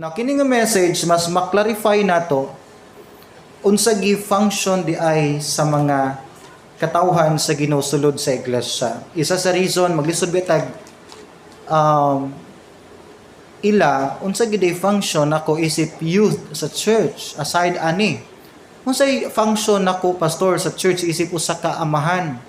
Now kini nga message mas ma-clarify nato unsa gi function di ay sa mga katawhan sa Ginoo sulod sa iglesia. Isa sa reason maglisod bitag ila unsa gid ay function nako isip youth sa church aside ani. Unsay function nako pastor sa church isip usa ka amahan.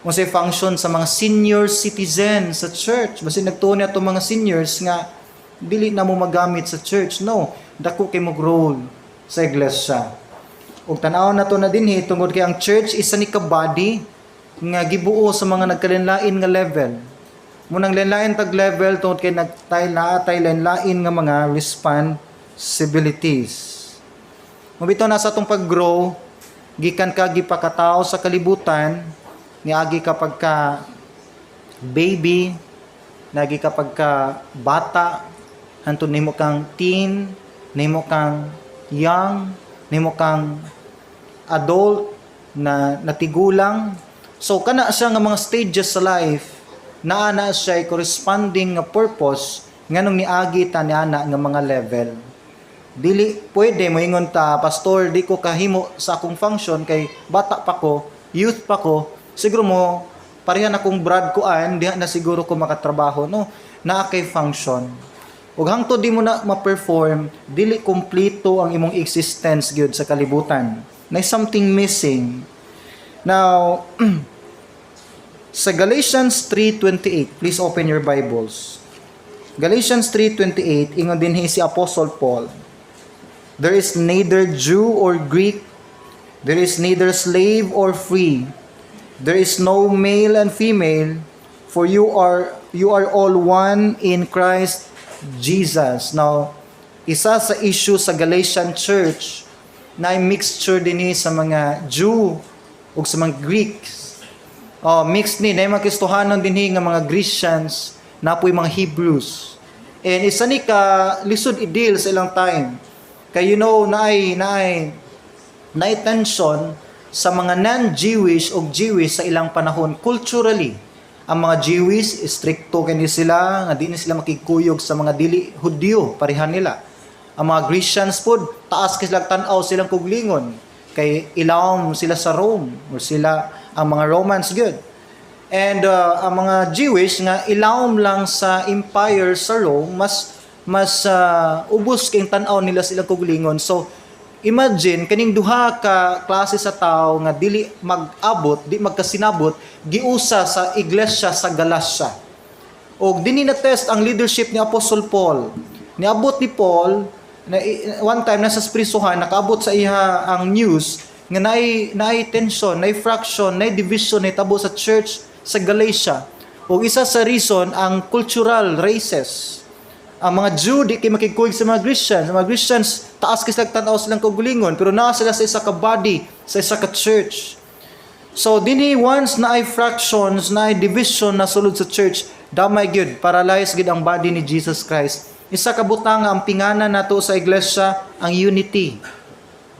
Unsay function sa mga senior citizen sa church. Basi nagtuon ato mga seniors nga dili na mo magamit sa church. No, dako kay mo role sa iglesia. Ug tan-aw nato na dinhi tungod kay ang church isa ni ka body nga gibuo sa mga nagkalinlain nga level. Munang linlain tag level tungod kay nagtay linlain nga mga responsibilities. Mabitaw na sa atong pag-grow, gikan ka gipakatao sa kalibutan, niagi kapag ka baby, nagi kapag ka bata, hantod nimo kang teen, nimo kang young, nimo kang adult na natigulang. So kana siya nga mga stages sa life, naa na siya corresponding nga purpose nganong niagi ta niana nga mga level. Dili pwede mo ingon ta, pastor, di ko kahimo sa akong function kay bata pa ko, youth pa ko, siguro mo pareha na akong brad kuan, diha na siguro ko makatrabaho. No, naa kay function. Ug hangtod di mo na ma-perform, dili kompleto ang imong existence gyud sa kalibutan. May something missing. Now, sa Galatians 3:28, please open your Bibles. Galatians 3:28, ingon dinhi si Apostle Paul. There is neither Jew or Greek, there is neither slave or free. There is no male and female, for you are all one in Christ Jesus. Now, isa sa issue sa Galatian church na mixture dinhi sa mga Jew ug sa mga Greeks. Mixed ni na mga Kristohanon dinhi nga mga Grecians, napoy mga Hebrews. And isa ni ka lisod i-deal sa ilang time. Kay naay tension sa mga non-Jewish o Jewish sa ilang panahon culturally. Ang mga Jewish stricto kini sila nga di ni sila makikuyog sa mga dili Hudyo pareha nila. Ang mga Grecians pod taas kay sila tan-aw silang kuglingon kay ilawom sila sa Rome or sila ang mga Romans good. And ang mga Jewish nga ilawom lang sa empire sa Rome mas ubos kay tan-aw nila silang kuglingon. So imagine kaning duha ka klase sa tao nga dili mag-abot, di magkasinabot giusa sa iglesia sa Galacia. Og dinhi na test ang leadership ni Apostle Paul. Niabot ni Paul na one time nasa prisuhan nakaabot sa iha ang news nga naay tension, naay fraction, naay division nahitabo sa church sa Galatia. Og isa sa reason ang cultural races. Ang mga Jew di kay makikuyog sa mga Christians. Ang mga Christians taas kay sila tan-aw silang kagulingon pero naa sila sa isa ka body, sa isa ka church. So dinhi once na ay fractions, na ay division na sulod sa church, damay gyud, paralyze gyud ang body ni Jesus Christ. Isa ka butang ang pinganan nato sa iglesia ang unity.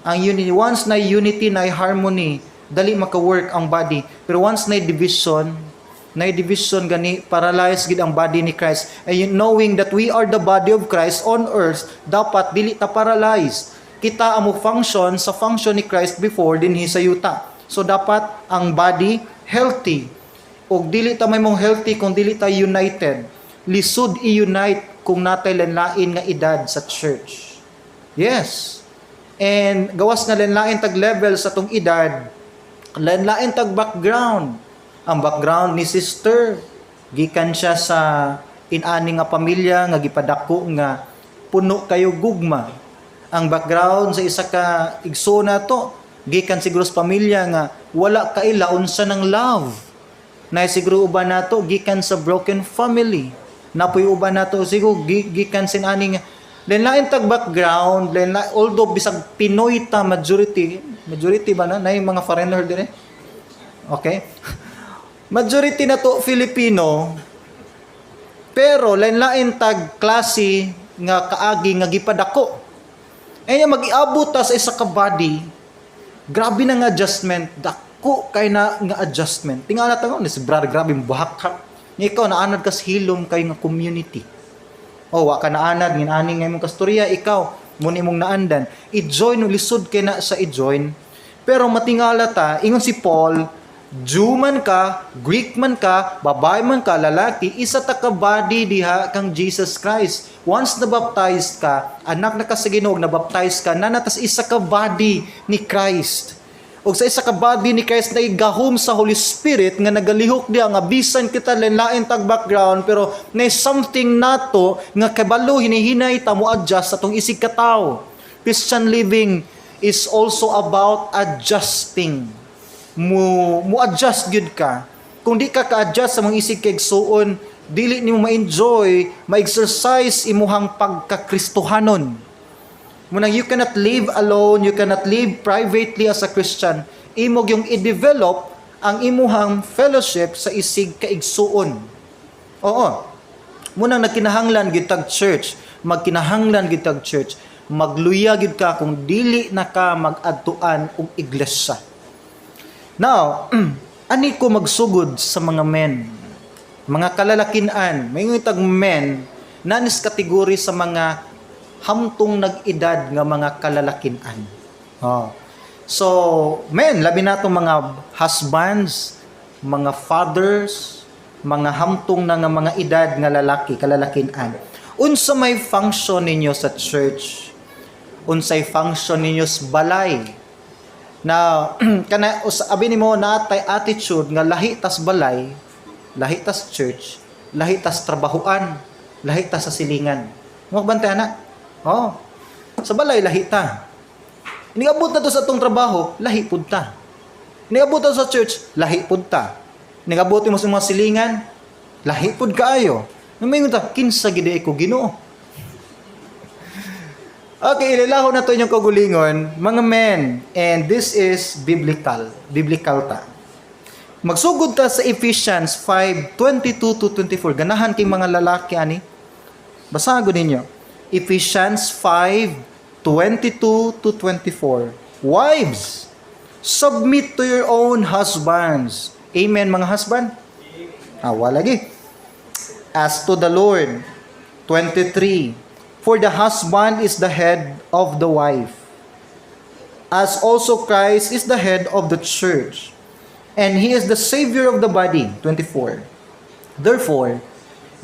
Ang unity, once na unity, na harmony, dali maka-work ang body. Pero once na division gani, paralyze gid ang body ni Christ. And knowing that we are the body of Christ on earth, dapat dili ta paralyze. Kita amo function sa function ni Christ before dinhi sa yuta. So dapat ang body healthy. Og dili ta may mong healthy kung dili ta united. Lisod i-unite kung natay lain nga edad sa church. Yes. And gawas nga lain tag level sa tong edad, lain tag background. Ang background ni sister, gikan siya sa inani nga pamilya nga gipadako nga puno kayo gugma. Ang background sa isa ka igsoon to, gikan siguro sa pamilya nga wala kaila unsa ng love. Na siguro uban nato gikan sa broken family. Napoy uban nato siguro gikan sin ani nga lain tag background, although bisag Pinoy ta majority ba na nay mga foreigner dire. Okay? Majority na to Filipino, pero lain tag klase nga kaagi nga gipadako. Enya mag-iabot ta sa isa ka body, grabe na nga adjustment, dako kay na nga adjustment. Tingala ta ni si brother, grabe buhak. Ikaw naanad ka sa hilom kay nga community. O wa ka naanad ngin-ani nga imong kastorya, ikaw mo imong naandan. I-join o lisod kay na sa i-join. Pero matingala ta, ingon si Paul, Jew man ka, Greek man ka, babae man ka, lalaki, isa ta ka body diha kang Jesus Christ. Once na baptized ka, anak na ka sa Ginoo, na baptized ka, nanatas isa ka body ni Christ. O sa isa ka body ni Christ na igahom sa Holy Spirit nga nagalihok diha nga bisan kita lain tag background pero na something nato nga kabalo hinihinay ta mo adjust sa tong isig ka tawo. Christian living is also about adjusting. Mo adjust gyud ka. Kung di ka ka-adjust sa mga isig kay igsuon, dili nimo ma-enjoy, ma-exercise imuhang pagka-Kristohanon. Munang you cannot live alone, you cannot live privately as a Christian. Imog yung i-develop ang imuhang fellowship sa isig kaigsuon. Oo. Munang nagkinahanglan gyud tag church, magkinahanglan gyud tag church, magluya gyud ka kung dili na ka mag-adtuan og iglesia. Now, ani ko magsugod sa mga men, mga kalalakinan, may tag men, nanis kategory sa mga hamtong nag-edad nga mga kalalakinan. Oh. So, men, labi nato mga husbands, mga fathers, mga hamtong na nga mga edad nga lalaki, kalalakinan. Unsa may function ninyo sa church? Unsay function ninyo sa balay? Na kana abi nimo natay attitude nga lahi tas balay, lahi tas church, lahi tas trabahuan, lahi tas sa silingan. Mo bantay ana? Oh. Sa balay lahi ta. Niabot na to sa atong trabaho, lahi pud ta. Niabot na sa church, lahi pud ta. Niabot mo sa mga silingan, lahi pud kaayo. Mamingon ta kinsa gid ko Ginoo. Okay, ilalaho na to inyong kagulingon, mga men, and this is biblical ta. Magsugod ta sa Ephesians 5:22-24. Ganahan kay mga lalaki ani. Basagod ninyo. Ephesians 5:22-24. Wives, submit to your own husbands. Amen mga husband? Wala lagi. As to the Lord. 23. For the husband is the head of the wife, as also Christ is the head of the church, and he is the Savior of the body. 24. Therefore,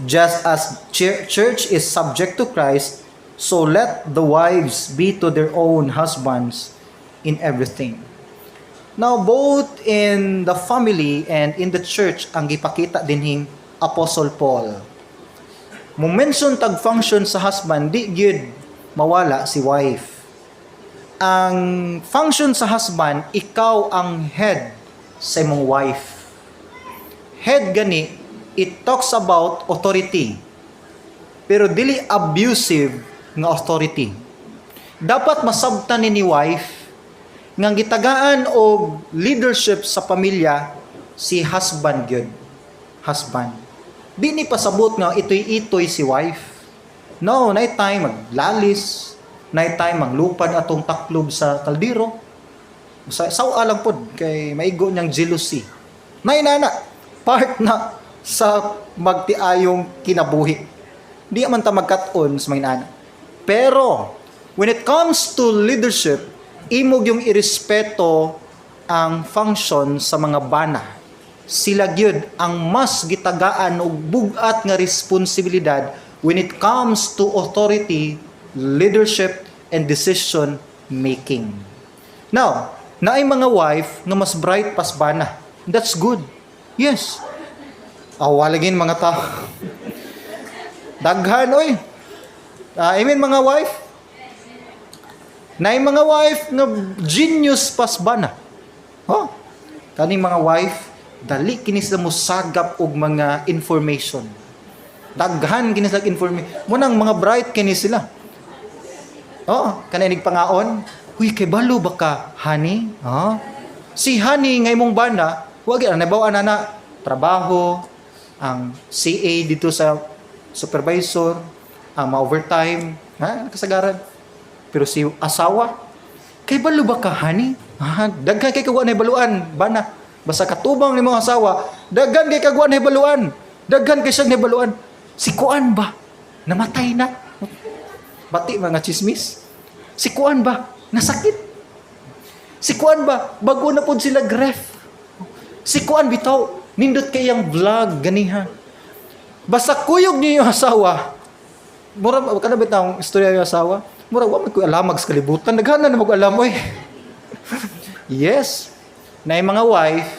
just as church is subject to Christ, so let the wives be to their own husbands in everything. Now, both in the family and in the church, ang gipakita dinhing Apostle Paul. Mo-mention tag function sa husband, di gyud mawala si wife. Ang function sa husband, ikaw ang head sa imong wife. Head gani, it talks about authority. Pero dili abusive nga authority. Dapat masabtan ni wife nga gitagaan og leadership sa pamilya si husband gyud. Husband. Di ni pasabot nga itoy-itoy si wife. No, night time maglalis, night time maglupad atong taklob sa kaldero. Sawa lang pod kay maigo niyang jealousy. Nay nana, part na sa magtiayong kinabuhi. Di man ta magkat-on sa mga nana. Pero when it comes to leadership, imog yung irespeto ang function sa mga bana. Sila gyud ang mas gitagaan og bugat nga responsibilidad when it comes to authority, leadership, and decision making. Now, naay mga wife nga mas bright pas bana. That's good. Yes. Awalagin mga tao. Daghan oy. Amen mga wife. Naay mga wife nga genius pas bana. Oh. Kaning mga wife dali kini sila mo sagap og mga information. Daghan kini sila information. Munang mga bright kini sila. Oh, kanay pangaon, huy kay balo ba ka, honey? Si honey nga imong bana, wag na nabaw na trabaho, ang CA dito sa supervisor, ang ma-overtime, kasagaran. Pero si asawa, kay balo ba ka, honey? Daghan kay kagwa na baluan, bana. Basta katubang ni mga asawa, daghan kay kagwa na baluan. Daghan kay siyang baluan. Si kuan ba? namatay na. Bati mga chismis. Si Kuan ba? Nasakit. Si Kuan ba? Bago na po sila gref. Si Kuan bitaw. Nindot kayang vlog, ganiha. Basta kuyog niyo yung asawa. Mura, kada bitaw istorya yung asawa. Mura, wa man ko alamag sa kalibutan. Naghana na mag-alam, oy. Yes. Na yung mga wife,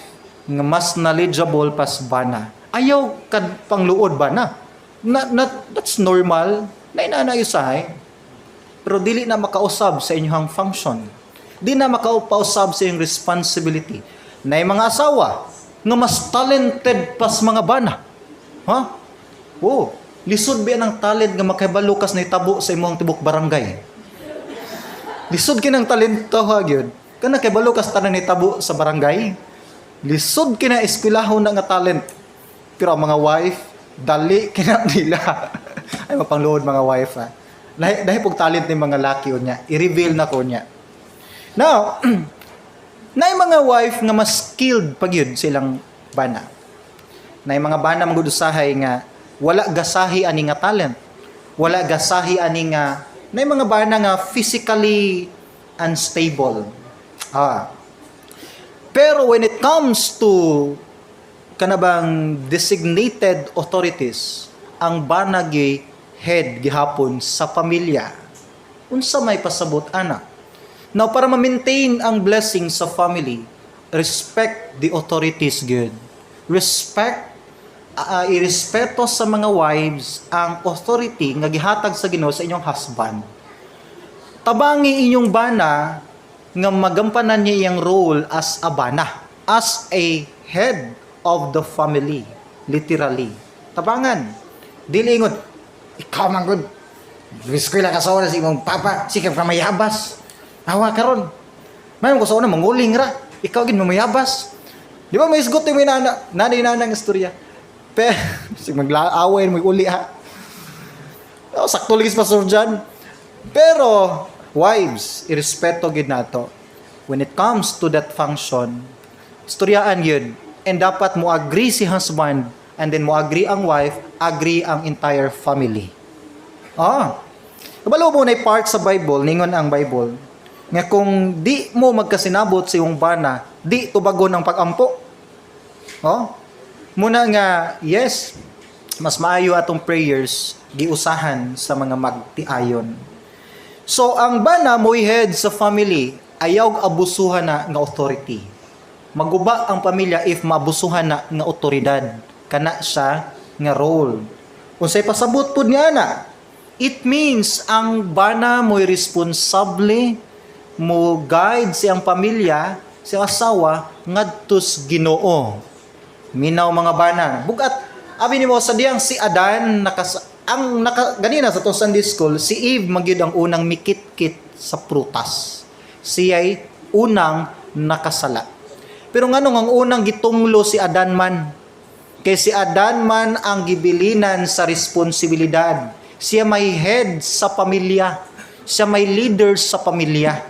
nga mas knowledgeable pas bana. Ayaw kad pangluod ba na? That's normal. Na inanayo sahay. Pero dili na makausab sa inyong function. Di na makausab sa inyong responsibility. Na yung mga asawa, nga mas talented pas mga bana. Ha? Oh, lisod ba ng talent nga makabalukas na itabo sa imong tibok barangay? Lisod kinang talento ha gyud. Kana kay balukas tanan ni tabo sa barangay. Lisod kina eskwelahon na nga talent. Pero ang mga wife, dali kina nila. Ay mapangluod mga wife ha. Dahil pong talent ni mga laki unya, i-reveal na ko niya. Now, na yung mga wife nga mas skilled pag yun silang bana. Na yung mga bana magudusahay nga wala gasahi ani nga talent. Wala gasahi ani nga na yung mga bana nga physically unstable. Pero when it comes to kanabang designated authorities, ang bana gi head gihapon sa pamilya. Unsa may pasabot ana? Now para ma-maintain ang blessing sa family, respect the authorities good. Respect irespeto sa mga wives ang authority nga gihatag sa Ginoo sa inyong husband. Tabangi inyong bana nga magampanan niya iyang role as a bana, as a head of the family, literally. Tabangan. Dili ingon, ikaw man good. Luis ko lang kasawa na si imong papa, sikap ka mayabas. Awa karon. May ko sa una manguling ra. Ikaw gid mamayabas. Di ba may isgot yung nanay-nanang istorya. Pero sig maglaaway mo uli ha. Sakto ligis Pastor John. Pero wives, irespeto gid nato. When it comes to that function, istoryaan yun. And dapat mo agree si husband and then mo agree ang wife, agree ang entire family. Kabalo mo na part sa Bible, ningon ang Bible, nga kung di mo magkasinabot sa iyong bana, di tubagon ang pag-ampo. Muna nga, yes, mas maayo atong prayers, giusahan sa mga magtiayon. So, ang bana mo'y head sa family, ayaw abusuhan na nga authority. Maguba ang pamilya if maabusuhan na nga otoridad. Kana siya nga role. Kung sa'y pasabot po niya na, it means ang bana mo'y responsable, mo guide siyang pamilya, siyang asawa, ngadtos Ginoo. Minaw mga bana. Bugat, abi ni mo sa diyang si Adan, ganina sa to Sunday school, si Eve magyud ang unang mikit-kit sa prutas. Siya'y unang nakasala. Pero nganong ang unang gitunglo si Adan man? Kay si Adan man ang gibilinan sa responsibilidad. Siya may head sa pamilya. Siya may leader sa pamilya.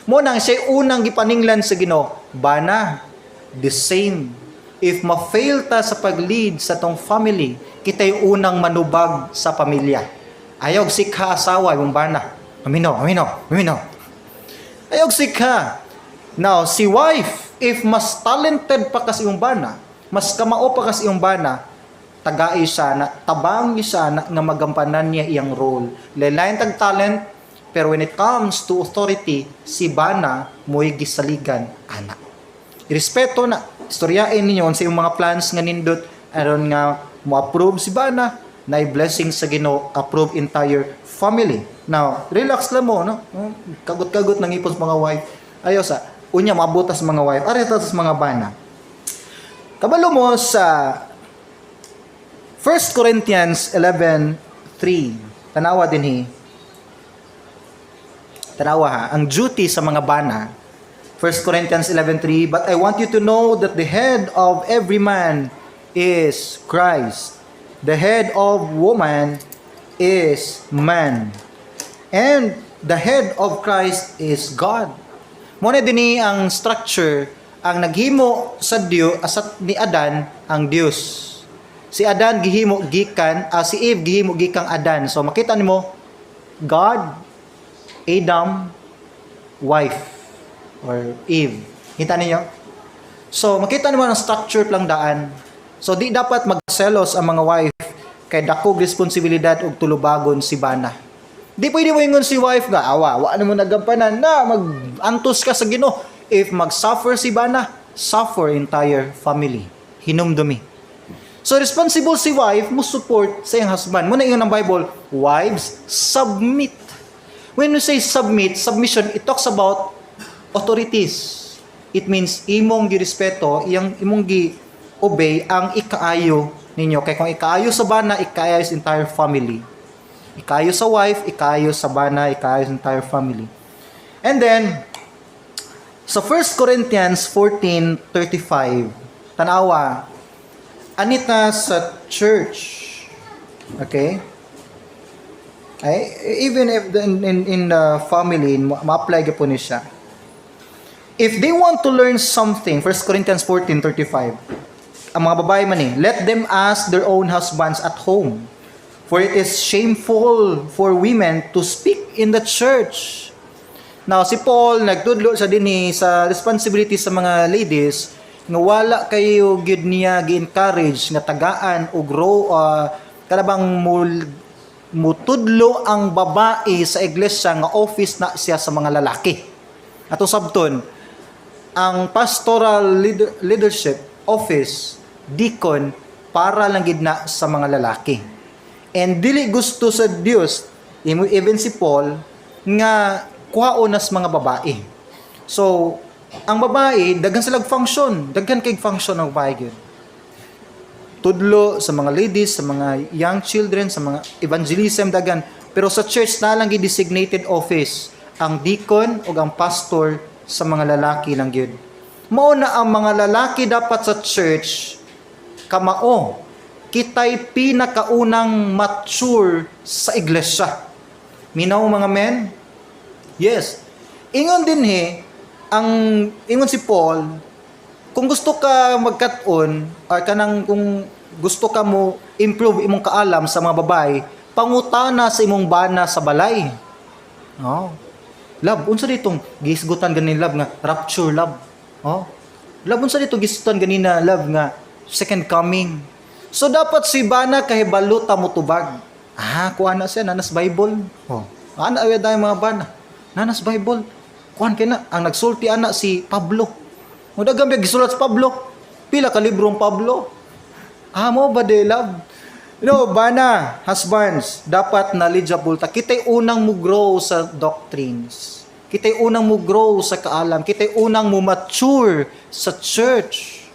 Munang siya unang gipaninglan sa Ginoo. Bana, the same. If ma-fail ta sa pag-lead sa tong family, kita yung unang manubag sa pamilya. Ayaw sikha asawa yung bana. Amino. Ayaw sikha. Now, si wife, if mas talented pa kasi yung bana, mas kamao pa kasi yung bana, tagai siya na, tabangi siya na nga magampanan niya iyang role. Lalayan tag talent, pero when it comes to authority, si bana mo'y gisaligan anak. Irespeto na, istoryain ninyo sa iyong mga plans nga nindot, aron nga mo-approve si bana, na blessing sa Ginoo, approve entire family. Now, relax lang mo, no? Kagot-kagot ng ipon sa mga wife. Ayaw sa, unya mabutas sa mga wife, areta sa mga bana. Kabalo mo sa 1 Corinthians 11:3. Tanawa din Tanawa ha, ang duty sa mga bana. 1 Corinthians 11:3, but I want you to know that the head of every man is Christ. The head of woman is man. And the head of Christ is God. Muna din ang structure, ang naghimo sa Dios, asat ni Adan, ang Dios. Si Adan gihimo gikan, si Eve gihimo gikang Adan. So makita nimo God, Adam, wife or Eve. Kita niyo? So makita nimo ang structure lang daan. So di dapat magselos ang mga wife kay dakog responsibilidad og tulubagon si bana. Di pwede mo ingon si wife nga wa mo nagampanan na mag-antos ka sa Ginoo. If mag-suffer si bana, suffer entire family. Hinumdumi. So responsible si wife mo support sa iyang husband. Muna ingon ang Bible, wives submit. When we say submit, submission, it talks about authorities. It means imong girespeto, imong gi-obey ang ikaayo ninyo. Kaya kung ikaayo sa bana, ikaayo sa entire family. Ikaayo sa wife, ikaayo sa bana, ikaayo sa entire family. And then, sa 1 Corinthians 14:35, tanawa, anita sa church. Okay? Ay, even if in the family, ma-apply po niya siya. If they want to learn something, 1 Corinthians 14:35, ang mga babae man let them ask their own husbands at home. For it is shameful for women to speak in the church. Now, si Paul, nagtudlo sa dinhi sa responsibility sa mga ladies, nga wala kayo gid niya gi-encourage nga tagaan o grow, kanabang mutudlo ang babae sa iglesia nga office na siya sa mga lalaki. Ato sabton, ang pastoral leadership office, deacon, para lang gid na sa mga lalaki. And dili gusto sa Dios, even si Paul, nga kuhaon nas mga babae. So, ang babae, daghan sila function. Daghan kay function ng babae gyud. Tudlo sa mga ladies, sa mga young children, sa mga evangelism daghan. Pero sa church na lang designated office ang deacon o ang pastor sa mga lalaki lang gyud. Mao na ang mga lalaki dapat sa church kamao kitay pinakaunang mature sa iglesia. Minaw mga men? Yes. Ingon din ingon si Paul, kung gusto ka magkat-on or kanang kung gusto ka mo improve imong kaalam sa mga babae, pangutana sa imong bana sa balay. Oh. Love, unsa ditong gisgutan ganin love nga rapture love. Oh. Love, unsa dito gisgutan ganina love nga second coming. So dapat si bana kahibalo ta mo tubag. Kuha na siya nanas Bible. Oh. Ana away dayon mga bana. Nanas Bible. Kuan kay na ang nagsulti ana si Pablo. Mo daghang gisulat sa Pablo. Pila ka libro ang Pablo? Mo ba de love? Bana, husbands, dapat knowledgeable ta. Kitay unang mo grow sa doctrines. Kitay unang mo grow sa kaalam. Kitay unang mo mature sa church.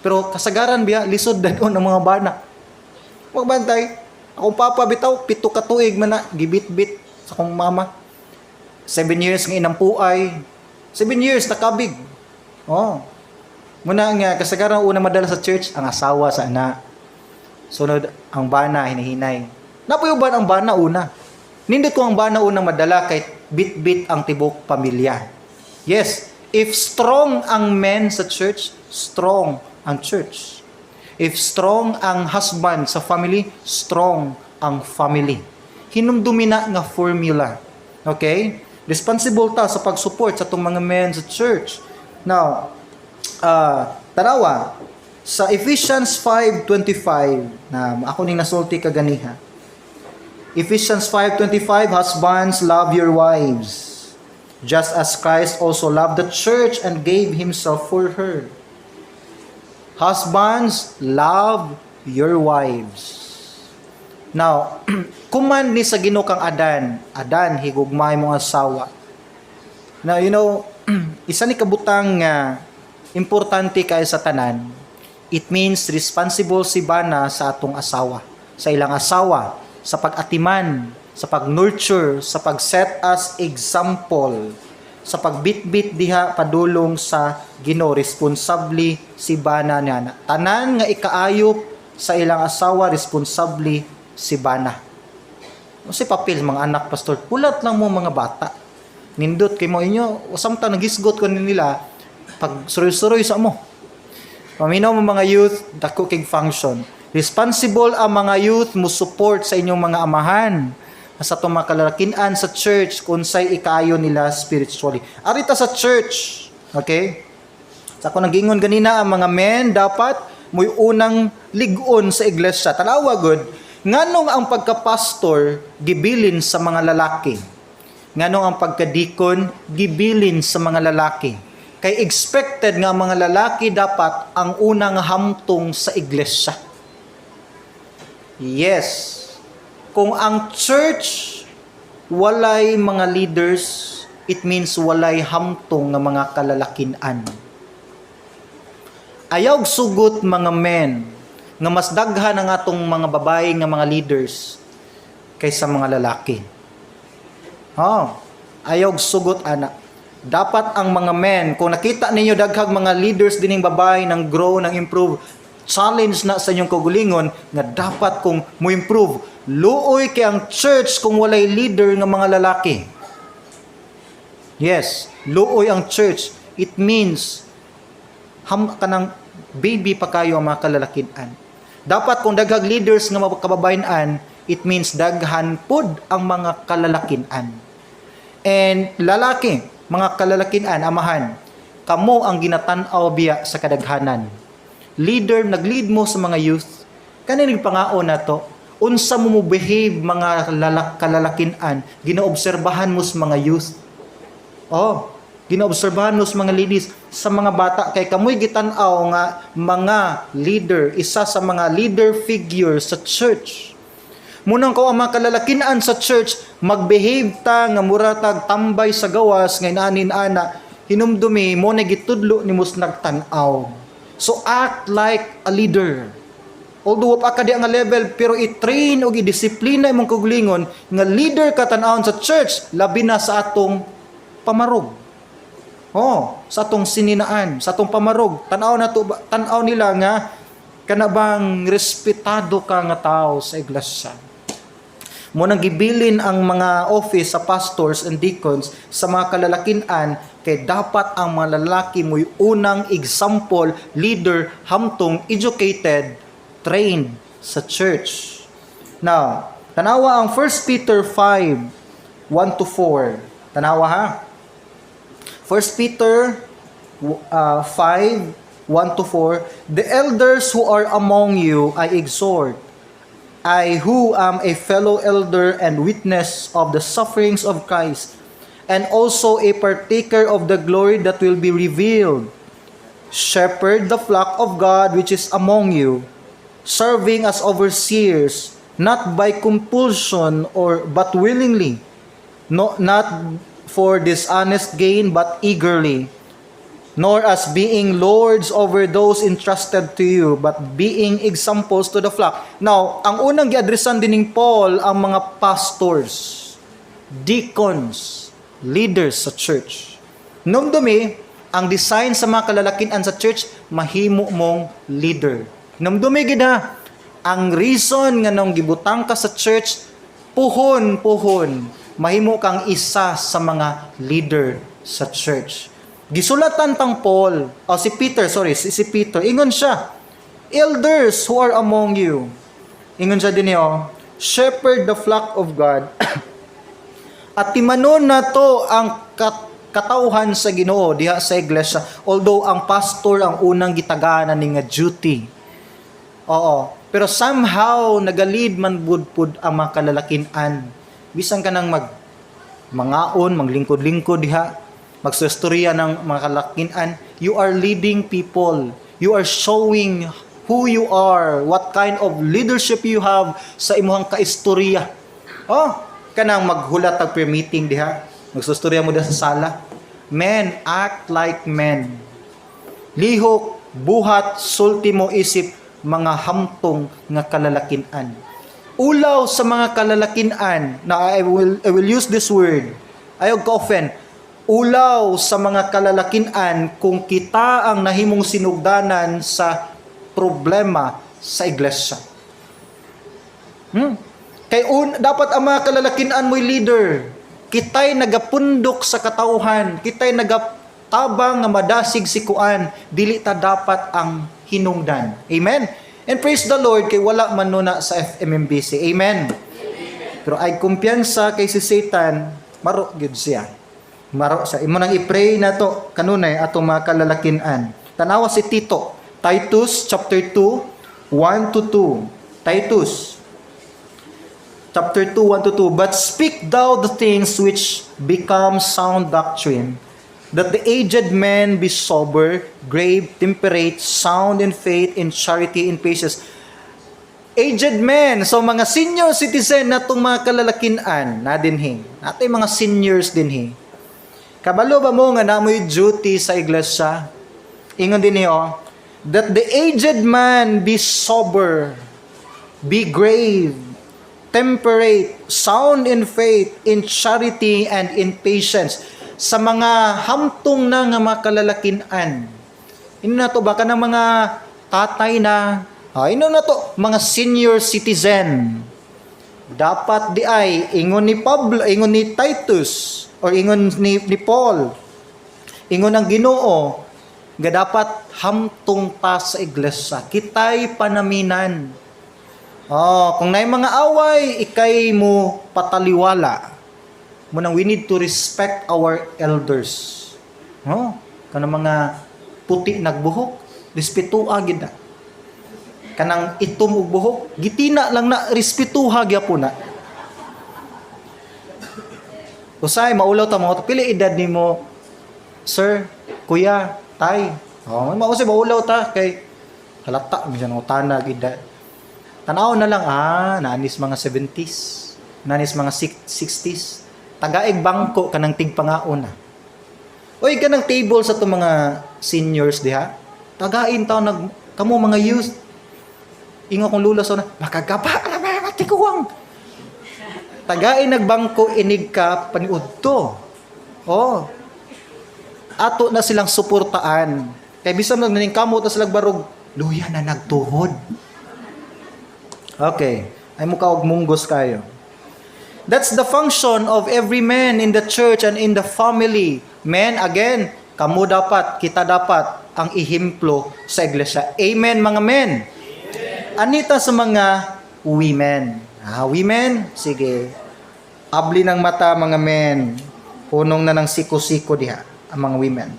Pero kasagaran biya lisod dadon ang mga bana. Magbantay. Akong papa bitaw 7 ka tuig man na gibit-bit sa akong mama. 7 years nga inampuay. 7 years nakabig. Muna nga kasagaran una madala sa church ang asawa sa ana. Sunod ang bana hinahinay. Napuyuban ang bana una. Nindot ko ang bana una madala kay bit-bit ang tibok pamilya. Yes, if strong ang men sa church, strong ang church. If strong ang husband sa family, strong ang family. Hinumdumi na nga formula. Okay? Responsible ta sa pag-support sa itong mga men sa church. Now, tanawa, sa Ephesians 5:25, na ako ning nasulti kaganiha. Ephesians 5:25, husbands, love your wives, just as Christ also loved the church and gave himself for her. Husbands, love your wives. Now, kuman ni sa Ginoo kang Adan, higugmay mong asawa. Now, isa ni kabutang importante kay sa tanan, it means responsible si bana sa atong asawa, sa ilang asawa, sa pag-atiman, sa pag-nurture, sa pag-set as example, sa pagbitbit diha padulong sa Ginoo. Responsably si bana niya. Tanan nga ikaayop sa ilang asawa, responsably si bana. Si papel mga anak pastor, pulat lang mo mga bata. Nindot kay mo inyo, samtang nagisgot ko nila pag suroy-suroy sa mo. Paminaw mo mga youth, dako kay function. Responsible ang mga youth mo support sa inyong mga amahan sa itong mga kalalakian sa church kung sa'y ikaayo nila spiritually. Arita sa church, okay? Sa ako nag-ingon ganina, ang mga men dapat muy unang ligon sa iglesia. Tanawa good, nganong ang pagka-pastor gibilin sa mga lalaki? Nganong ang pagka-deacon gibilin sa mga lalaki? Kay expected nga mga lalaki dapat ang unang hamtong sa iglesia. Yes. Kung ang church walay mga leaders, it means walay hamtong ng mga kalalakian. Ayaw sugot mga men nga mas daghan ang atong mga babae nga mga leaders kaysa mga lalaki. Ayaw sugot anak. Dapat ang mga men, kung nakita ninyo daghang mga leaders dining babae nang grow, nang improve, challenge na sa inyong kagulingon nga dapat kung mo improve. Luoy kay ang church kung walay leader nga mga lalaki. Yes, luoy ang church. It means kanang baby pa kayo ang mga kalalakian. Dapat kung daghang leaders nga kababayan, it means daghan pod ang mga kalalakian. And lalaki, mga kalalakian, amahan, kamo ang ginatan-aw biya sa kadaghanan. Leader, nag-lead mo sa mga youth, kaning pangaon na to, unsa mo behave mga kalalakian, ginaobserbahan mo sa mga youth. Ginaobserbahan mo sa mga ladies, sa mga bata, kay kamoy gitan-aw nga mga leader, isa sa mga leader figure sa church. Munang ko ang mga kalalakian sa church, magbehave ta nga muratag tambay sa gawas, ngay nanin ana, hinumdumi mo na gitudlo ni mus nagtan-aw. So act like a leader. Although pa ka di ang level, pero i-train o i-disiplina imong kaglingon nga leader ka tan-awon sa church, labi na sa atong pamarog. Sa atong sininaan, sa atong pamarog, tan-aw nila nga kanabang respetado ka nga tao sa iglesia. Mo nang gibilin ang mga office sa pastors and deacons sa mga kalalakian, kay dapat ang mga lalaki mo'y unang example, leader, hamtong, educated, trained sa church. Now, tanawa ang 1 Peter 5, 1-4. Tanawa ha? 1 Peter 5, 1-4. The elders who are among you, I exhort, I who am a fellow elder and witness of the sufferings of Christ, and also a partaker of the glory that will be revealed. Shepherd the flock of God which is among you, serving as overseers, not by compulsion but willingly, not for dishonest gain but eagerly, nor as being lords over those entrusted to you, but being examples to the flock. Now, ang unang giadresan din ni Paul ang mga pastors, deacons, leaders sa church. Nung dumi, ang design sa mga kalalakian sa church, mahimo mong leader. Nung dumi gida, ang reason nga nung gibutang ka sa church, puhon, mahimo kang isa sa mga leader sa church. Gisulatan tang Paul, si Peter, ingon siya, elders who are among you. Ingon siya din shepherd the flock of God. At timanon na to ang katauhan sa Ginoo diha sa iglesia. Although ang pastor ang unang gitaganan ni nga duty. Pero somehow nagalid man budpud ang mga kalalakian. Bisan ka nang mangaon, maglingkod-lingkod diha, magsustorya ng mga kalalakian, you are leading people. You are showing who you are, what kind of leadership you have sa imuhang kaistorya. Kanang maghulat ang prayer meeting diha, magsustorya mo diha sa sala. Men, act like men. Lihok, buhat, sulti mo isip, mga hamtong nga kalalakian. Ulaw sa mga kalalakian, na I will use this word, ayog ka-offend, ulaw sa mga kalalakian kung kita ang nahimong sinugdanan sa problema sa iglesia. Dapat ang mga kalalakian mo'y leader. Kita'y nagapundok sa katauhan, kita'y nagatabang nga madasig si kuan, dili ta dapat ang hinungdan. Amen? And praise the Lord, kay wala man nuna sa FMMBC. Amen. Pero ay kumpiyansa kay si Satan, maro gyud siya. Maro siya. Imo nang i-pray na to kanunay ato mga kalalakinan. Tanawa si Tito, Titus chapter 2, 1 to 2. Titus chapter 2, 1 to 2. But speak thou the things which become sound doctrine, that the aged man be sober, grave, temperate, sound in faith, in charity, in patience. Aged men, so mga senior citizen na itong mga kalalakinan na dinhi. Nato yung mga seniors dinhi. Kabalo ba mo nga namoy duty sa iglesia? Ingon dinhi that the aged man be sober, be grave, temperate, sound in faith, in charity, and in patience. Sa mga hamtong na nga mga kalalakinan. Ino na to baka ng mga tatay na, ino na to, mga senior citizen. Dapat di ay, ingon ni Pablo, ingon ni Titus, or ingon ni Paul, ingon ng Ginoo, nga dapat hamtong ta sa iglesia. Kitay panaminan. Kung naay mga away, ikay mo pataliwala. Munang we need to respect our elders. Kanang mga puti nagbuhok, respetuha gid na. Kanang itom ug buhok, gitina lang na respetuha gyapon na. Usay maulaw ta mo, pili edad nimo, sir, kuya, tay. Mausay maulaw ta kay halata mi siya utana edad. Tanaw na lang nanis mga 70s, nanis mga 60s. Tagaig bangko kanang tigpangaon na. Oy kanang table sa to mga seniors diha. Tagain taw kamo mga youth. Ingo kong lula so na makagapa ala matikuwang. Tagain nagbangko inig ka paniudto. Ato na silang suportaan. Kay bisan nagnaning kamot na silang barog, luya na nagtuhod. Okay, ay mukha og munggos kayo. That's the function of every man in the church and in the family. Men, again, kita dapat ang ihimplo sa iglesia. Amen, mga men. Anita sa mga women. Women, sige. Abli ng mata, mga men. Punong na ng siko-siko diha, ang mga women.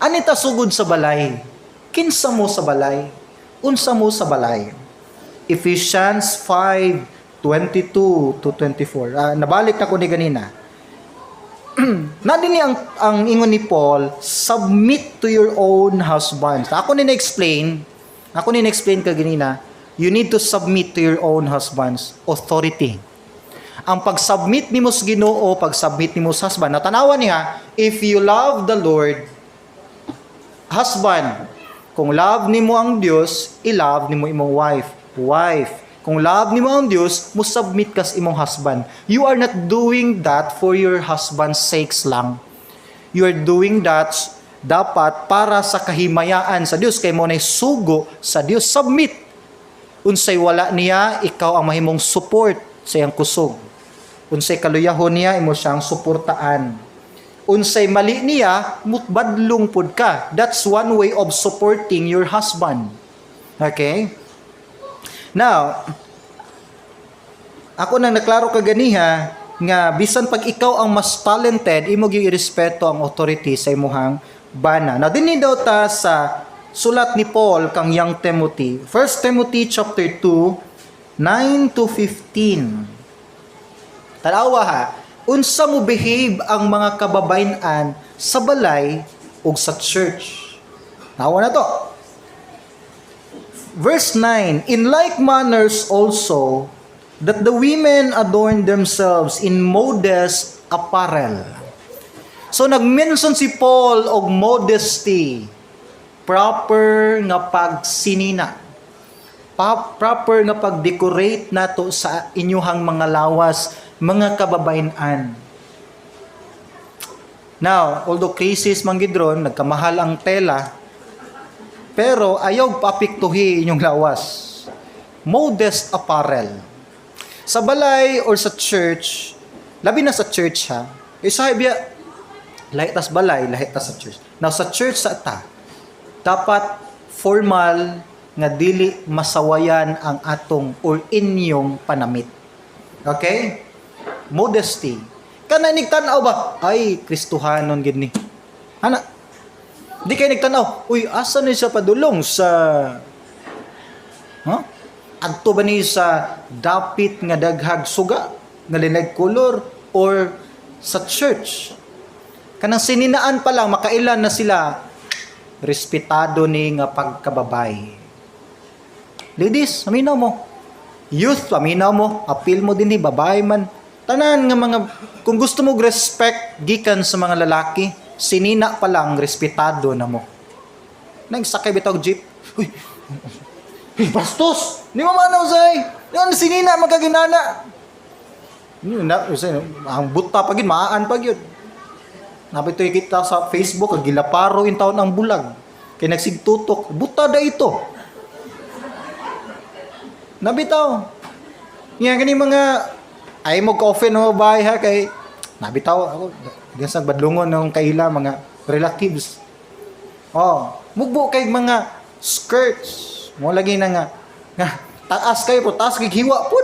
Anita sugod sa balay. Kinsa mo sa balay? Unsa mo sa balay? Ephesians 5:22 to 24. Nabalik na ko ni ganina. Nadini ang ingon ni Paul, submit to your own husbands. Ako ni explain ka ganina, you need to submit to your own husbands. Authority. Ang pag-submit nimo sa Ginoo, pag-submit nimo sa husband. Natanawan niya, if you love the Lord, husband, kung love nimo ang Dios, i-love nimo imong wife. Kung love nimo ang Dios, mo submit kas imong husband. You are not doing that for your husband's sakes lang. You are doing that dapat para sa kahimayaan sa Dios, kay mo nay sugo sa Dios. Submit. Unsay wala niya, ikaw ang mahimong support sa iyang kusog. Unsay kaluyahon niya, imo siyang suportaan. Unsay mali niya, mutbadlong pud ka. That's one way of supporting your husband. Okay? Now, ako nang naklaro kaganiha nga bisan pag ikaw ang mas talented, imo gyud irespeto ang authority sa imuhang bana. Now, dinhi daw ta sa sulat ni Paul kang young Timothy. 1 Timothy chapter 2, 9 to 15. Tanawa ha, unsa mo behave ang mga kababayan sa balay ug sa church. Nawa na to. Verse 9, in like manners also, that the women adorn themselves in modest apparel. So nag-mention si Paul og modesty, proper nga pagsinina, proper nga pag-decorate nato sa inyuhang mga lawas, mga kababayan. Now, although crisis man gidron, nagkamahal ang tela, pero ayaw papiktuhi inyong lawas. Modest apparel. Sa balay or sa church, labi na sa church ha, sabi lahi tas balay, lahi tas sa church. Now sa church sa ta, dapat formal, nga dili masawayan ang atong or inyong panamit. Okay? Modesty. Kana nigtanaw ba? Ay, Kristohanon gid ni. Ana. Di kay nigtanaw, uy, asa ni siya padulong sa adto ba ni sa dapit nga daghag suga nga linag color or sa church? Kanang sininaan pa lang makailan na sila respetado ni nga pagkababay. Ladies, aminaw mo. Youth, aminaw mo. Appeal mo din ni babae man. Tanan nga mga, kung gusto mo respect gikan sa mga lalaki, sinina pa lang respetado na mo. Nagsakay bitaw jeep. Uy, bastos! Di mo manaw say! Yan, sinina magkaginana. Ang buta pa yun, maaan pa yun. Napitoy kita sa Facebook, gilaparo yung taon ang bulag. Kaya nagsigtutok, buta da ito. Nabitaw. Nga gani mga, ay mo ka-offend mo ba ha, kay, nabitaw ako, gasang badlungon ng kaila, mga relatives. Mugbo kay mga skirts. Mo lagi na nga taas kayo po, taas gighiwa po.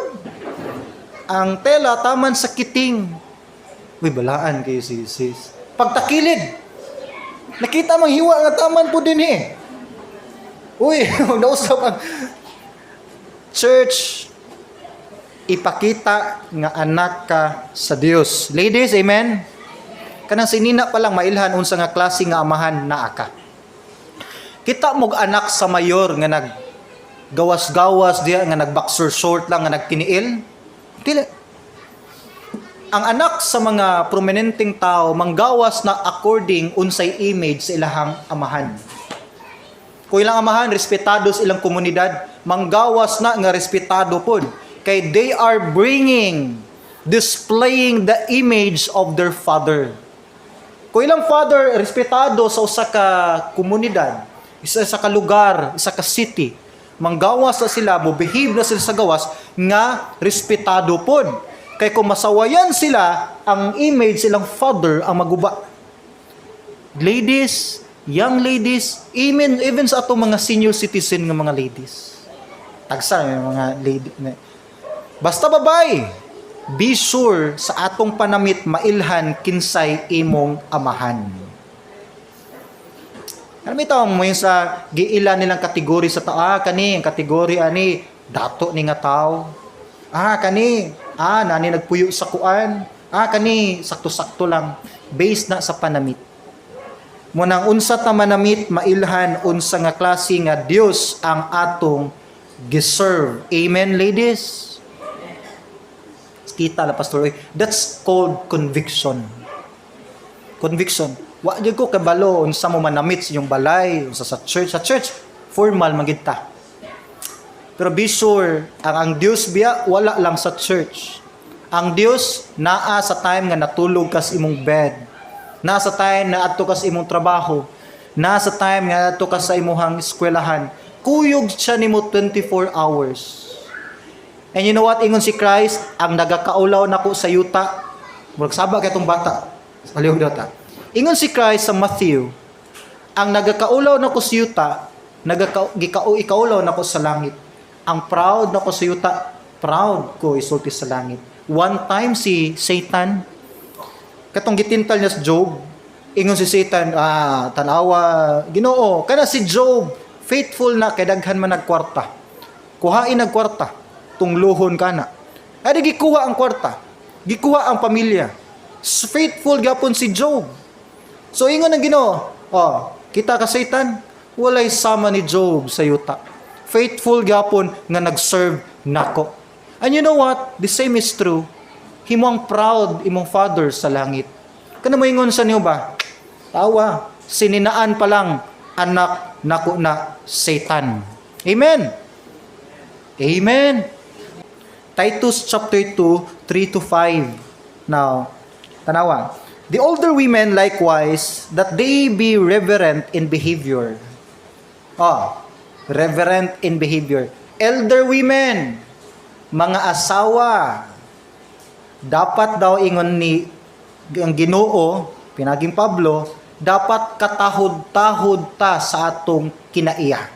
Ang tela taman sa kiting. Uy, balaan kayo sis. Pagtakilid, nakita mang hiwa nga taman po din eh. Uy, nausap ang church, ipakita nga anak ka sa Dios. Ladies, amen? Kanang sinina pa lang mailhan unsa nga klase nga amahan na aka. Kita mog anak sa mayor nga gawas-gawas diya nga nag-boxer short lang nga nagtiniil. Dili. Ang anak sa mga prominenteng tao manggawas na according unsay image sa ilahang amahan. Kung ilang amahan respetado sa ilang komunidad, manggawas na nga respetado pod kay they are displaying the image of their father. Kung ilang father respetado sa usa ka komunidad, isa ka lugar, isa ka city, manggawas na sila, behave na sila sa gawas nga respetado pod. Kay kung masawayan sila, ang image silang father ang maguba. Ladies, young ladies, even sa atong mga senior citizen nga mga ladies. Tagsa mga lady. Basta babae, be sure sa atong panamit mailhan kinsay imong amahan. Alam mo ito, mo yung sa giila nilang kategori sa tao, kani, ang kategori ani, dato ni nga tao. Kani, nani nagpuyo sa kuan. Kani, sakto-sakto lang. Based na sa panamit. Munang unsa ta manamit, mailhan, unsa nga klase nga Dios ang atong giserve. Amen, ladies? Kita la, Pastor. That's called conviction. Conviction. Wa jud ko kabalo unsa mo manamit sa inyong balay, unsa sa church. Sa church, formal magid ta. Pero be sure, ang Dios biya wala lang sa church. Ang Dios naa sa time nga natulog ka sa imong bed. Naa sa time na adto ka sa imong trabaho. Naa sa time nga adto ka sa imong eskwelahan. Kuyog siya nimo 24 hours. And you know what? Ingon si Christ, ang nagakaulaw nako sa yuta. Murag saba kay tong bata. Palihog data. Ingon si Christ sa Matthew, ang nagakaulaw nako sa yuta, ikauulaw nako sa langit. Ang proud nako sa yuta, proud ko isulti sa langit. One time si Satan, katong gitintal niya sa Job, ingon si Satan, tanawa, Ginoo, kana si Job, faithful na kay daghan man nagkwarta. Kuhain nagkwarta, tungluhon kana. Ay gikuha ang kwarta, gikuha ang pamilya. Faithful gapon si Job. So ingon ang Ginoo, kita ka Satan, walay sama ni Job sa yuta. Faithful gapon nga nag-serve nako. And you know what? The same is true. Himo ang proud imong Father sa langit. Kana mo ingon sa niyo ba? Tawa, sininaan pa lang anak nako na Satan. Amen. Amen. Titus chapter 2, 3-5. Now, tanawa. The older women likewise, that they be reverent in behavior. Reverent in behavior. Elder women, mga asawa, dapat daw ingon ni ang Ginoo, pinaging Pablo, dapat katahod-tahod ta sa atong kinaiya.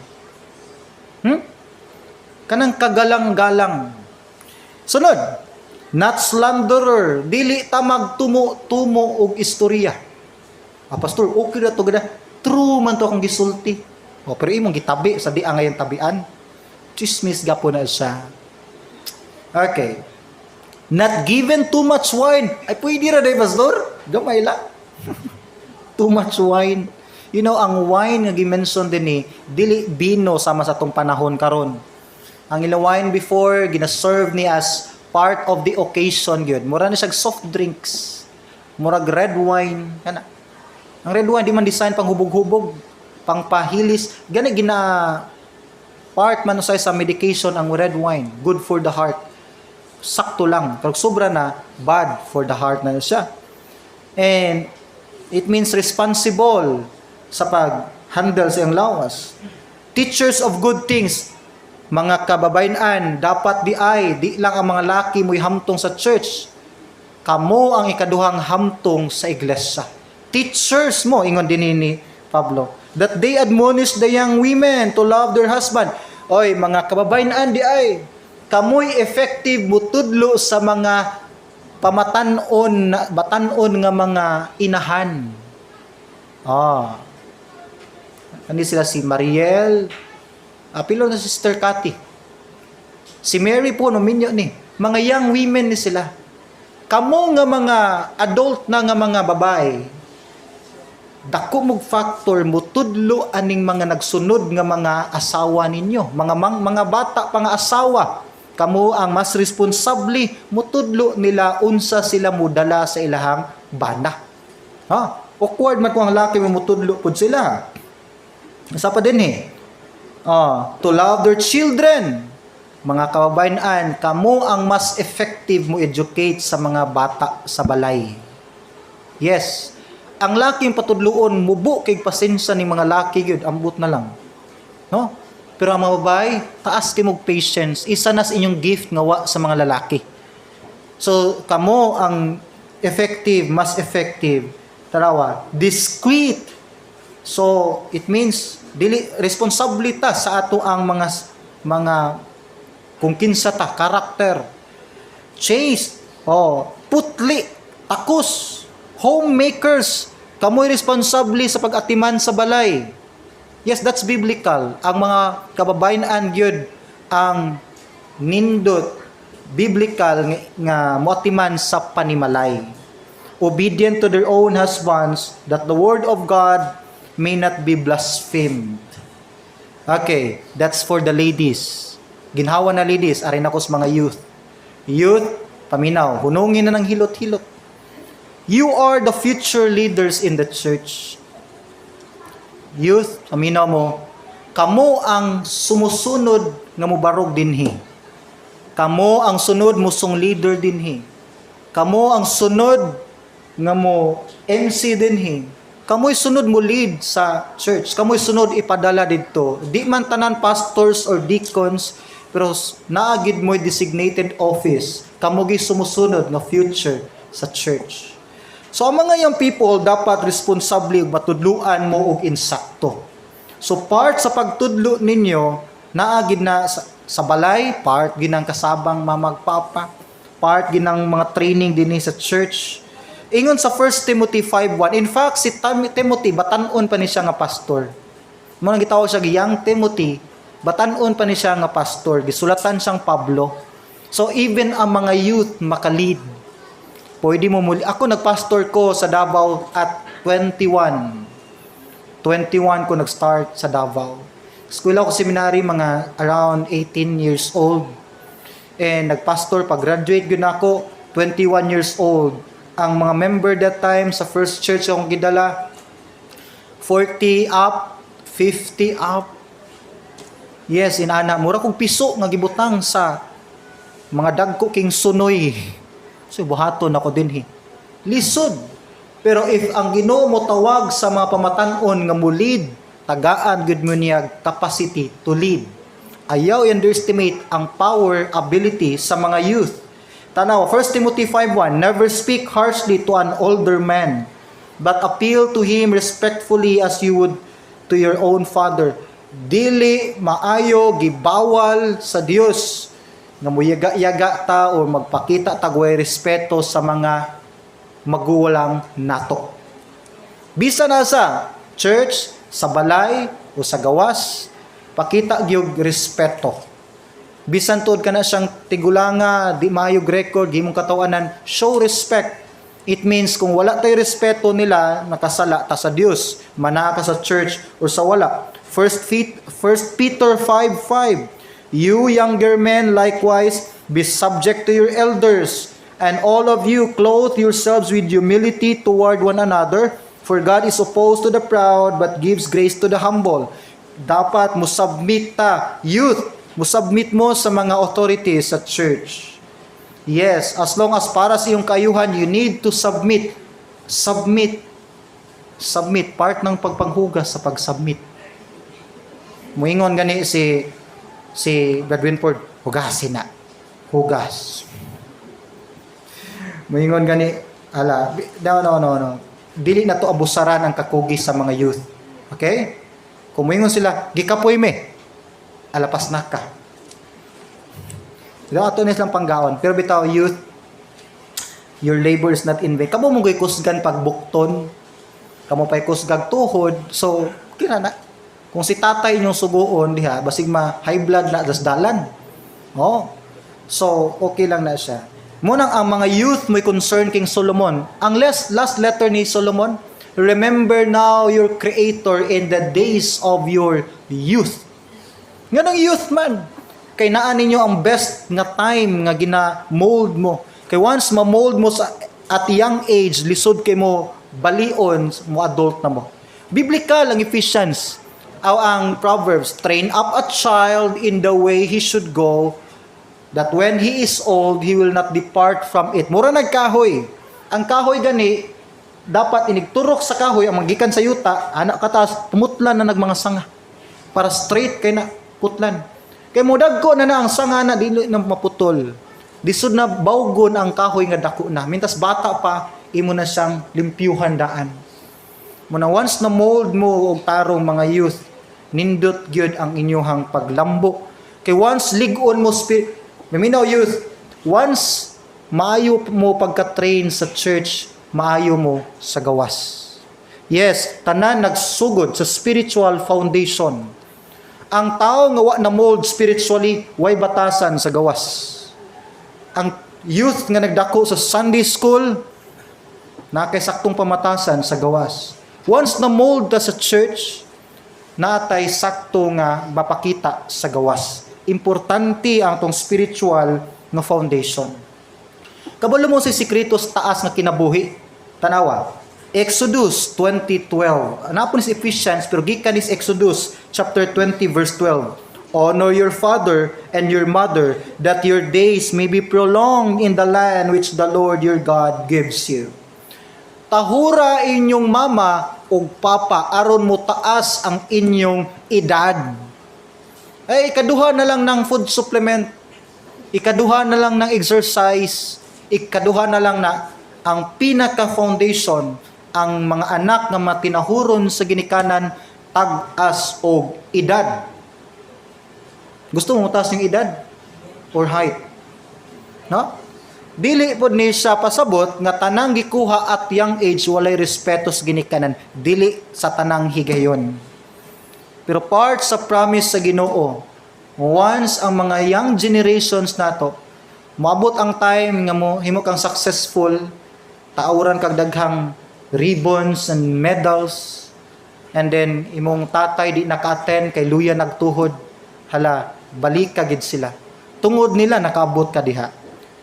Kanang kagalang-galang. Sunod, not slanderer, dili ta magtumo-tumo og istorya. Pastor, okay na to gada. True man to akong gisulti. Pero imong gitabi sa di ngayon tabian. Chismis gapo na siya. Okay. Not given too much wine. Ay, pwede ra day, pastor? Gamay lang. Too much wine. You know, ang wine nga gimension din ni, dili bino sama sa tong panahon karon. Ang ilang wine before, gina-serve ni as part of the occasion gyud. Mura ni siya soft drinks. Murag red wine. Kana. Ang red wine, di man design pang hubog-hubog, pang pahilis. Gana gina part man usay sa medication ang red wine. Good for the heart. Sakto lang. Pero sobra na, bad for the heart na siya. And it means responsible sa pag-handle sa iyang lawas. Teachers of good things. Mga kababayan, dapat di lang ang mga laki mo'y hamtong sa church. Kamo ang ikaduhang hamtong sa iglesia. Teachers mo, ingon din ni Pablo, that they admonish the young women to love their husband. Oy, mga kababayan, kamoy effective mutudlo sa mga batanon nga mga inahan. Ano sila si Mariel, apilo na si Sister Cathy. Si Mary po, nominyo ni. Mga young women ni sila. Kamo nga mga adult na nga mga babae, dako mog factor mo tudlo aning mga nagsunod nga mga asawa ninyo, mga bata pa nga asawa, kamo ang mas responsable mutudlo nila unsa sila mudala sa ilahang bana. Awkward man kung ang laki mo mutudlo pud sila. Sa pa din to love their children. Mga kababayan, kamo ang mas effective mo educate sa mga bata sa balay. Yes. Ang laking patudloon, mubo kay pasensya ni mga laki yun, ambot na lang. No? Pero ang mga babae, taas kay mong patience, isa na sa inyong gift nga wa sa mga lalaki. So, kamo ang effective, mas effective. Tarawa, discreet. So, it means, responsibilita sa ato ang mga kung kinsa ta, karakter. Chaste, putli, takus, homemakers, kamoy responsable sa pag-atiman sa balay. Yes, that's biblical. Ang mga kababayan gyud ang nindot biblical nga moatiman sa panimalay. Obedient to their own husbands, that the word of God may not be blasphemed. Okay, that's for the ladies. Ginhawa na ladies, arin ako sa mga youth. Youth, paminaw, hunungin na ng hilot-hilot. You are the future leaders in the church. Youth, paminaw mo, kamo ang sumusunod nga mubarog dinhi. Kamo ang sunod musong leader dinhi. Kamo ang sunod nga mo MC dinhi. Kamoy sunod mo lead sa church. Kamoy sunod ipadala dito. Di man tanan pastors or deacons, pero naagid mo'y designated office. Kamoy sumusunod nga future sa church. So, ang mga young people, dapat responsable matudluan mo og insakto. So, part sa pagtudlo ninyo, naagid na sa balay, part ginang kasabang mamagpapa, part ginang mga training din sa church. Ingon sa 1 Timothy 5:1, in fact, si Timothy, batanon pa ni siya nga pastor. Muna gitawag siya young Timothy, batanon pa ni siya nga pastor. Gisulatan siyang Pablo. So, even ang mga youth makalid. Pwede mo muli. Ako nagpastor ko sa Davao at 21. 21 ko nag-start sa Davao. School ako seminary, mga around 18 years old. And nagpastor, pag-graduate yun ako, 21 years old. Ang mga member that time sa first church akong gidala, 40 up, 50 up. Yes, inana. Mura kong piso nga gibutang sa mga dagko king sunoy. So, buhaton ako din lisod. Pero if ang Ginoo mo tawag sa mga pamatanon nga mulid, tagaan gud mo niya capacity to lead. Ayaw underestimate ang power, ability sa mga youth. Tanaw, 1 Timothy 5:1, never speak harshly to an older man, but appeal to him respectfully as you would to your own father. dili maayo gibawal sa Dios nga moyaga-yaga ta o magpakita tagway respeto sa mga magulang nato. Bisa na sa church, sa balay o sa gawas, pakita gyud respeto. Bisan tuod ka na siyang tigulanga, di maayog record, di mong katawanan, show respect. It means kung wala tayo respeto nila, nakasala ta sa Dios, mana ka sa church or sa wala. 1 Peter 5:5, you younger men likewise be subject to your elders, and all of you clothe yourselves with humility toward one another, for God is opposed to the proud but gives grace to the humble. Dapat mo submit ta, youth, mo submit mo sa mga authorities sa church. Yes, as long as para sa iyong kayuhan, you need to submit. Submit. Part ng pagpanghugas sa pag-submit. Muingon gani si Brad Winford, hugasin na. Hugas. Muingon gani, no. Dili na to abusaran ang kakugi sa mga youth. Okay? Kung muingon sila, gikapoy me. Alapas na ka. Ito ato nilang panggaon. Pero bitaw, youth, your labor is not in vain. Kamu mong kusgan pagbukton. Kamu pa'y kusgag tuhod. So, kina na. Kung si tatay inyong suguon, diha, basig high blood na dasdalan. Oh. So, okay lang na siya. Munang ang mga youth may concern king Solomon. Ang last letter ni Solomon, remember now your Creator in the days of your youth. Nga ng youth man. Kay naan ninyo ang best nga time nga gina-mold mo. Kay once ma-mold mo at young age, lisod kay mo balion mo adult na mo. Biblical ang Ephesians. Ang Proverbs, train up a child in the way he should go, that when he is old, he will not depart from it. Mura nagkahoy. Ang kahoy gani, dapat inigturok sa kahoy, ang magikan sa yuta, anak katas, pumutlan na nagmanga sanga. Para straight kay na putlan. Kay mudag ko na ang sanga na, dili na maputol. Disod na bawgon ang kahoy nga dako na. Mintas bata pa, imo na siyang limpyuhan daan. Muna once na mold mo og tarong mga youth, nindot gyud ang inyong paglambo. Kay once ligon mo Maminaw youth, once maayo mo pagka-train sa church, maayo mo sa gawas. Yes, tanan nagsugod sa spiritual foundation. Ang tao nga wa na mold spiritually, way batasan sa gawas. Ang youth nga nagdako sa Sunday school, nakay saktong pamatasan sa gawas. Once na mold ta sa church, natay sakto nga mapakita sa gawas. Importante ang tong spiritual nga foundation. Kabalo mo si sikretos taas nga kinabuhi. Tanawa, Exodus 20:12. Napon is Ephesians pero gikan is Exodus chapter 20 verse 12. Honor your father and your mother, that your days may be prolonged in the land which the Lord your God gives you. Tahura inyong mama o papa aron mo taas ang inyong edad. Ay, ikaduha na lang ng food supplement, ikaduha na lang ng exercise, ikaduha na lang na ang pinaka-foundation, ang mga anak nga matinahuron sa ginikanan, tag-as o edad. Gusto mo taas yung edad? Or height? No? Dili po ni siya pasabot nga tanang gikuha at young age walay respeto sa ginikanan. Dili sa tanang higayon. Pero part sa promise sa Ginoo, once ang mga young generations nato, moabot ang time nga mo himo kang successful, tauran kag daghang ribbons and medals, and then imong tatay di naka-attend kay luya nagtuhod, hala, balik ka gid sila. Tungod nila nakaabot ka diha.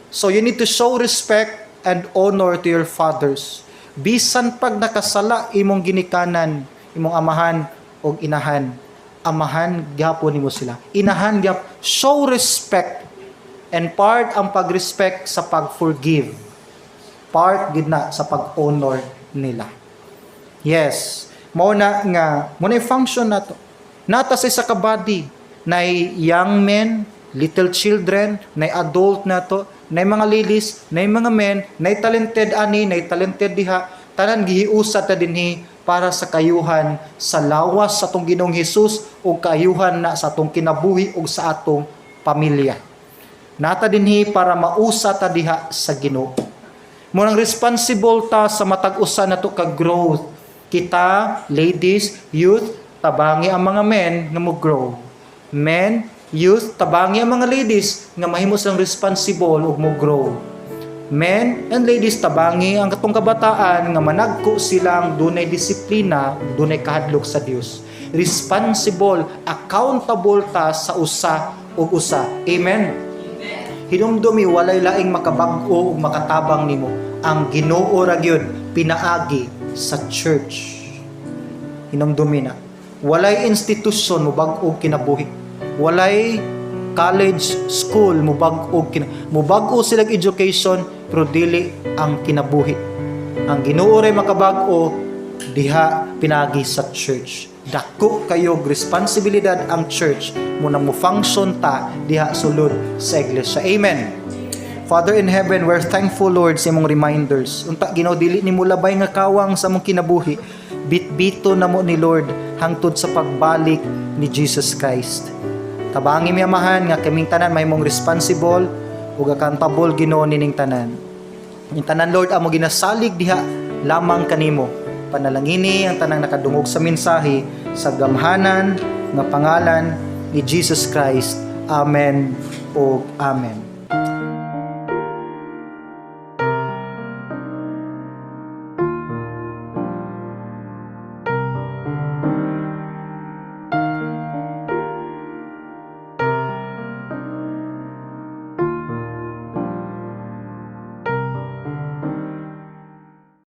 So you need to show respect and honor to your fathers. Bisan pag nakasala imong ginikanan, imong amahan o inahan, amahan gyapon nimo sila. Inahan gyap, show respect, and part ang pag-respect sa pag-forgive. Part gid na sa pag-honor nila. Yes, mao na nga mo na function nato. Nata sa kabady na young men, little children, na adult nato, na mga ladies, na mga men, na talented ani, na talented diha, tanan gihiusa ta dinhi para sa kayuhan sa lawas sa atong Ginoong Hesus o kayuhan na sa atong kinabuhi o sa atong pamilya. Nata dinhi para mausa ta diha sa Ginoo. Murang responsible ta sa matag usa nato ka growth. Kita, ladies, youth, tabangi ang mga men nga mo grow. Men, youth, tabangi ang mga ladies nga mahimos ang responsible ug mo grow. Men and ladies, tabangi ang katong kabataan nga managko silang dunay disiplina, dunay kahadlok sa Dios. Responsible, accountable ta sa usa ug usa. Amen. Hinumdumi walay laing makabag-o ug makatabang nimo. Ang Ginoo ra gyud pinaagi sa church. Hinumdumi na. Walay institusyon mo bag-o kinabuhi. Walay college, school mo bag-o silang education pero dili ang kinabuhi. Ang Ginoo ray makabag-o diha pinagi sa church. Dako kayo responsibilidad ang church mo nang mo function ta diha sulod sa iglesia. Amen. Father in heaven, we're thankful, Lord, sa imong reminders. Unta Ginoo dili nimo labay nga kawang sa among kinabuhi. Bitbito na mo ni Lord hangtod sa pagbalik ni Jesus Christ. Tabangi mi amahan nga kaming tanan may mong responsible ug accountable Ginoo nining tanan. Ning tanan Lord amo ginasalig diha lamang kanimo. Panalangini ang tanang nakadungog sa mensahe sa gamhanan nga pangalan ni Jesus Christ. Amen o Amen.